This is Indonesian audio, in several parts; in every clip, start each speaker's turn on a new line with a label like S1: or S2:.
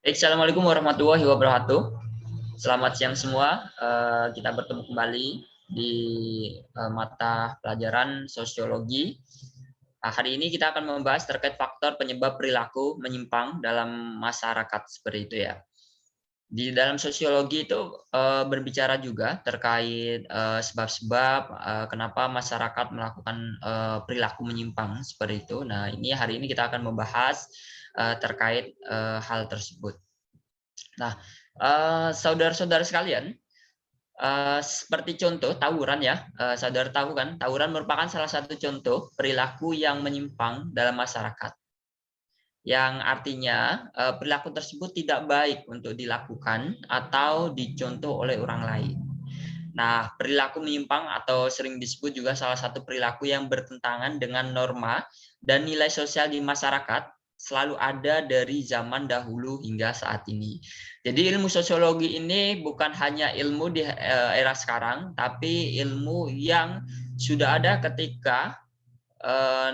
S1: Assalamualaikum warahmatullahi wabarakatuh. Selamat siang semua. Kita bertemu kembali di mata pelajaran sosiologi. Hari ini kita akan membahas terkait faktor penyebab perilaku menyimpang dalam masyarakat seperti itu ya. Di dalam sosiologi itu berbicara juga terkait sebab-sebab kenapa masyarakat melakukan perilaku menyimpang seperti itu. Nah, ini hari ini kita akan membahas terkait hal tersebut. Nah, saudara-saudara sekalian, seperti contoh tawuran ya, saudara tahu kan, tawuran merupakan salah satu contoh perilaku yang menyimpang dalam masyarakat. Yang artinya perilaku tersebut tidak baik untuk dilakukan atau dicontoh oleh orang lain. Nah, perilaku menyimpang atau sering disebut juga salah satu perilaku yang bertentangan dengan norma dan nilai sosial di masyarakat selalu ada dari zaman dahulu hingga saat ini. Jadi ilmu sosiologi ini bukan hanya ilmu di era sekarang, tapi ilmu yang sudah ada ketika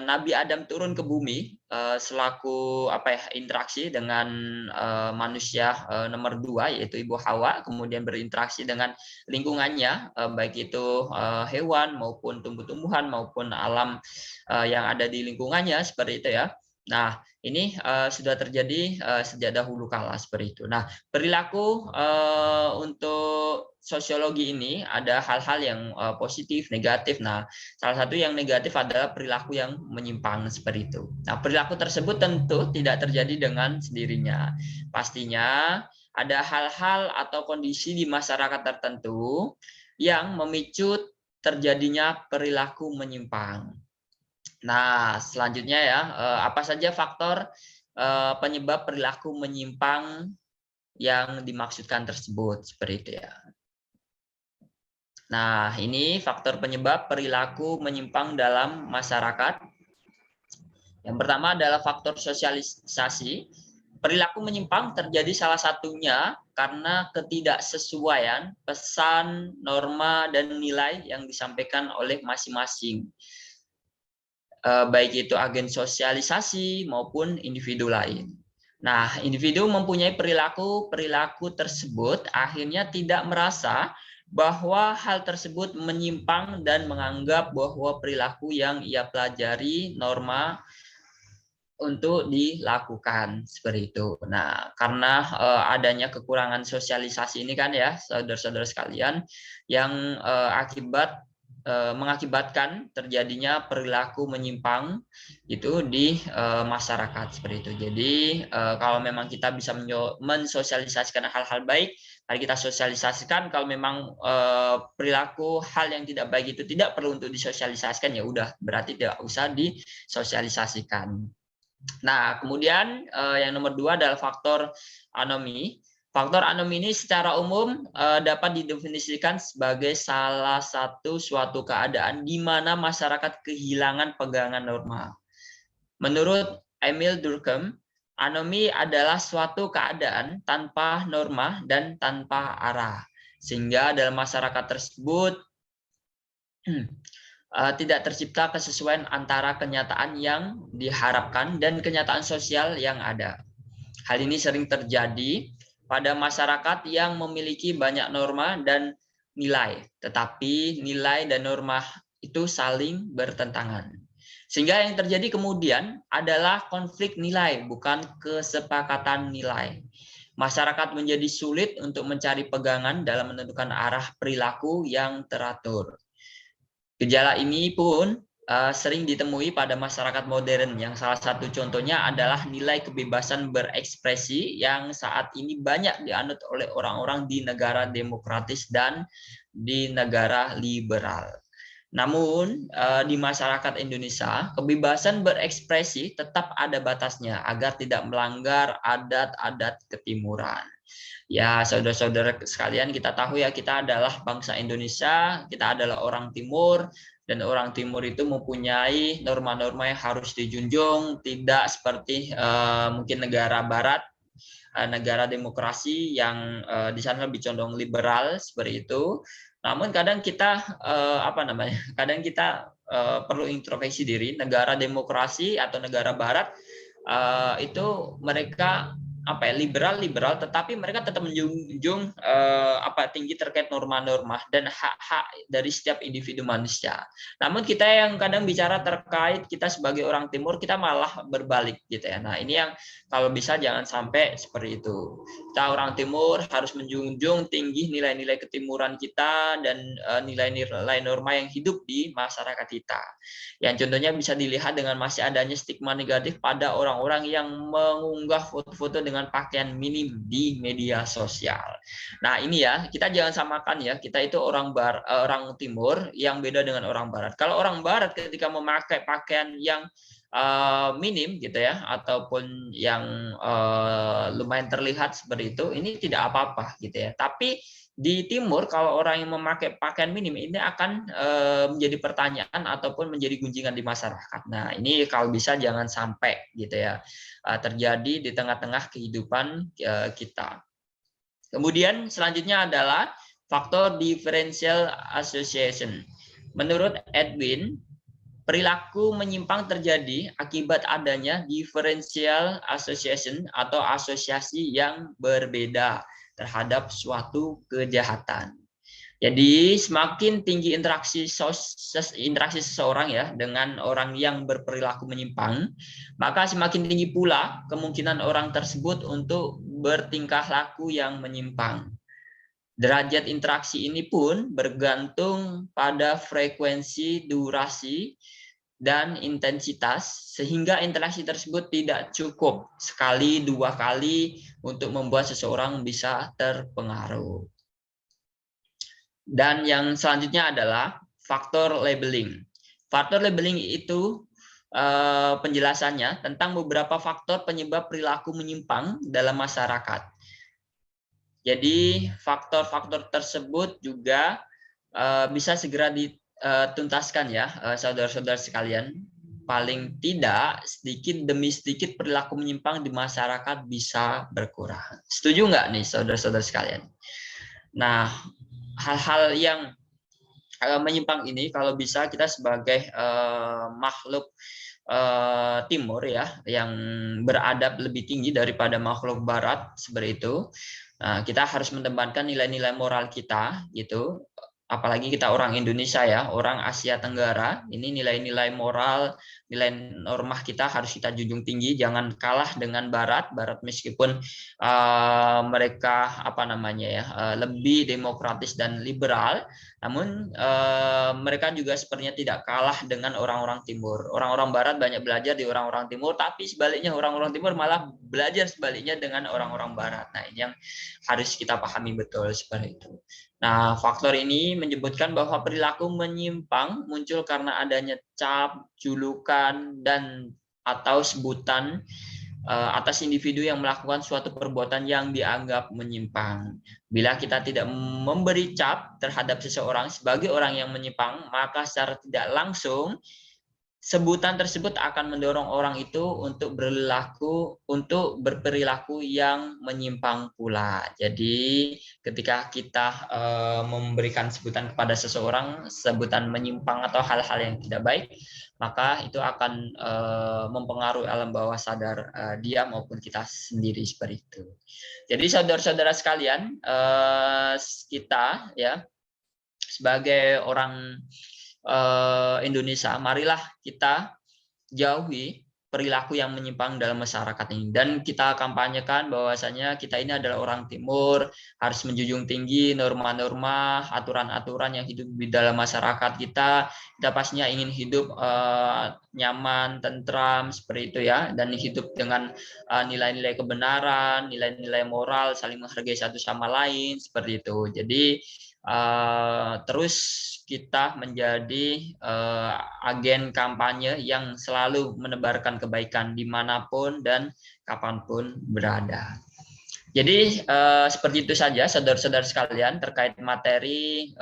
S1: Nabi Adam turun ke bumi selaku interaksi dengan manusia nomor 2 yaitu Ibu Hawa, kemudian berinteraksi dengan lingkungannya baik itu hewan maupun tumbuh-tumbuhan maupun alam yang ada di lingkungannya seperti itu ya. Nah, ini sudah terjadi sejak dahulu kala seperti itu. Nah, perilaku untuk sosiologi ini ada hal-hal yang positif, negatif. Nah, salah satu yang negatif adalah perilaku yang menyimpang seperti itu. Nah, perilaku tersebut tentu tidak terjadi dengan sendirinya. Pastinya ada hal-hal atau kondisi di masyarakat tertentu yang memicu terjadinya perilaku menyimpang. Nah, selanjutnya ya, apa saja faktor penyebab perilaku menyimpang yang dimaksudkan tersebut seperti itu ya. Nah, ini faktor penyebab perilaku menyimpang dalam masyarakat. Yang pertama adalah faktor sosialisasi. Perilaku menyimpang terjadi salah satunya karena ketidaksesuaian pesan, norma, dan nilai yang disampaikan oleh masing-masing. Baik itu agen sosialisasi maupun individu lain. Nah, individu mempunyai perilaku tersebut akhirnya tidak merasa bahwa hal tersebut menyimpang dan menganggap bahwa perilaku yang ia pelajari norma untuk dilakukan seperti itu. Nah, karena adanya kekurangan sosialisasi ini kan ya, saudara-saudara sekalian, yang mengakibatkan terjadinya perilaku menyimpang itu di masyarakat seperti itu. Jadi kalau memang kita bisa mensosialisasikan hal-hal baik, mari kita sosialisasikan. Kalau memang perilaku hal yang tidak baik itu tidak perlu untuk disosialisasikan, ya udah berarti tidak usah disosialisasikan. Nah, kemudian yang nomor 2 adalah faktor anomi. Faktor anomi ini secara umum dapat didefinisikan sebagai salah satu suatu keadaan di mana masyarakat kehilangan pegangan norma. Menurut Emil Durkheim, anomi adalah suatu keadaan tanpa norma dan tanpa arah. Sehingga dalam masyarakat tersebut tidak tercipta kesesuaian antara kenyataan yang diharapkan dan kenyataan sosial yang ada. Hal ini sering terjadi pada masyarakat yang memiliki banyak norma dan nilai, tetapi nilai dan norma itu saling bertentangan. Sehingga yang terjadi kemudian adalah konflik nilai, bukan kesepakatan nilai. Masyarakat menjadi sulit untuk mencari pegangan dalam menentukan arah perilaku yang teratur. Gejala ini pun sering ditemui pada masyarakat modern, yang salah satu contohnya adalah nilai kebebasan berekspresi yang saat ini banyak dianut oleh orang-orang di negara demokratis dan di negara liberal. Namun di masyarakat Indonesia, kebebasan berekspresi tetap ada batasnya agar tidak melanggar adat-adat ketimuran. Ya, saudara-saudara sekalian, kita tahu ya, kita adalah bangsa Indonesia, kita adalah orang Timur, dan orang Timur itu mempunyai norma-norma yang harus dijunjung, tidak seperti mungkin negara Barat, negara demokrasi yang di sana lebih condong liberal seperti itu. Namun kadang kita kadang kita perlu introspeksi diri. Negara demokrasi atau negara Barat itu mereka liberal, tetapi mereka tetap menjunjung tinggi terkait norma-norma dan hak-hak dari setiap individu manusia. Namun kita yang kadang bicara terkait kita sebagai orang Timur, kita malah berbalik gitu ya. Nah, ini yang kalau bisa jangan sampai seperti itu. Kita orang Timur harus menjunjung tinggi nilai-nilai ketimuran kita dan nilai-nilai norma yang hidup di masyarakat kita. Yang contohnya bisa dilihat dengan masih adanya stigma negatif pada orang-orang yang mengunggah foto-foto dengan pakaian minim di media sosial. Nah, ini ya, kita jangan samakan ya, kita itu orang Timur yang beda dengan orang Barat. Kalau orang Barat ketika memakai pakaian yang minim gitu ya, ataupun yang lumayan terlihat seperti itu, ini tidak apa-apa gitu ya. Tapi di Timur, kalau orang yang memakai pakaian minim ini akan menjadi pertanyaan ataupun menjadi gunjingan di masyarakat. Nah, ini kalau bisa jangan sampai gitu ya terjadi di tengah-tengah kehidupan kita. Kemudian selanjutnya adalah faktor differential association. Menurut Edwin, perilaku menyimpang terjadi akibat adanya differential association atau asosiasi yang berbeda terhadap suatu kejahatan. Jadi semakin tinggi interaksi seseorang ya dengan orang yang berperilaku menyimpang, maka semakin tinggi pula kemungkinan orang tersebut untuk bertingkah laku yang menyimpang. Derajat interaksi ini pun bergantung pada frekuensi, durasi, dan intensitas, sehingga interaksi tersebut tidak cukup sekali, dua kali untuk membuat seseorang bisa terpengaruh. Dan yang selanjutnya adalah faktor labeling. Faktor labeling itu penjelasannya tentang beberapa faktor penyebab perilaku menyimpang dalam masyarakat. Jadi faktor-faktor tersebut juga bisa segera dituntaskan ya, saudara-saudara sekalian. Paling tidak sedikit demi sedikit perilaku menyimpang di masyarakat bisa berkurang. Setuju nggak nih saudara-saudara sekalian? Nah, hal-hal yang menyimpang ini kalau bisa kita sebagai makhluk Timur ya, yang beradab lebih tinggi daripada makhluk Barat seperti itu, kita harus menempatkan nilai-nilai moral kita gitu. Apalagi kita orang Indonesia ya, orang Asia Tenggara, ini nilai-nilai moral, nilai norma kita harus kita junjung tinggi, jangan kalah dengan Barat meskipun mereka lebih demokratis dan liberal, namun mereka juga sepertinya tidak kalah dengan orang-orang Timur. Orang-orang Barat banyak belajar di orang-orang Timur, tapi sebaliknya orang-orang Timur malah belajar sebaliknya dengan orang-orang Barat. Nah, ini yang harus kita pahami betul seperti itu. Nah, faktor ini menyebutkan bahwa perilaku menyimpang muncul karena adanya cap, julukan, dan atau sebutan atas individu yang melakukan suatu perbuatan yang dianggap menyimpang. Bila kita tidak memberi cap terhadap seseorang sebagai orang yang menyimpang, maka secara tidak langsung sebutan tersebut akan mendorong orang itu untuk berperilaku yang menyimpang pula. Jadi ketika kita memberikan sebutan kepada seseorang, sebutan menyimpang atau hal-hal yang tidak baik, maka itu akan mempengaruhi alam bawah sadar dia maupun kita sendiri seperti itu. Jadi saudara-saudara sekalian, kita ya sebagai orang Indonesia, marilah kita jauhi perilaku yang menyimpang dalam masyarakat ini, dan kita kampanyekan bahwasanya kita ini adalah orang Timur, harus menjunjung tinggi norma-norma, aturan-aturan yang hidup di dalam masyarakat kita. Kita pastinya ingin hidup nyaman, tentram seperti itu ya, dan hidup dengan nilai-nilai kebenaran, nilai-nilai moral, saling menghargai satu sama lain seperti itu. Jadi terus kita menjadi agen kampanye yang selalu menebarkan kebaikan dimanapun dan kapanpun berada. Jadi seperti itu saja saudara-saudara sekalian terkait materi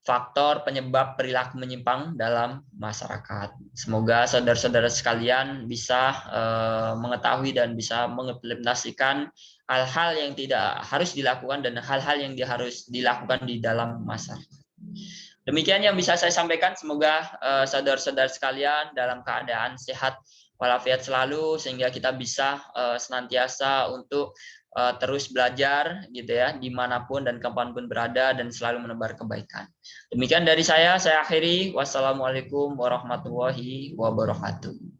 S1: faktor penyebab perilaku menyimpang dalam masyarakat. Semoga saudara-saudara sekalian bisa mengetahui dan bisa mengimplementasikan hal-hal yang tidak harus dilakukan dan hal-hal yang harus dilakukan di dalam masyarakat. Demikian yang bisa saya sampaikan. Semoga saudara-saudara sekalian dalam keadaan sehat walafiat selalu sehingga kita bisa senantiasa untuk terus belajar gitu ya, dimanapun dan kapanpun berada dan selalu menebar kebaikan. Demikian dari saya akhiri. Wassalamualaikum warahmatullahi wabarakatuh.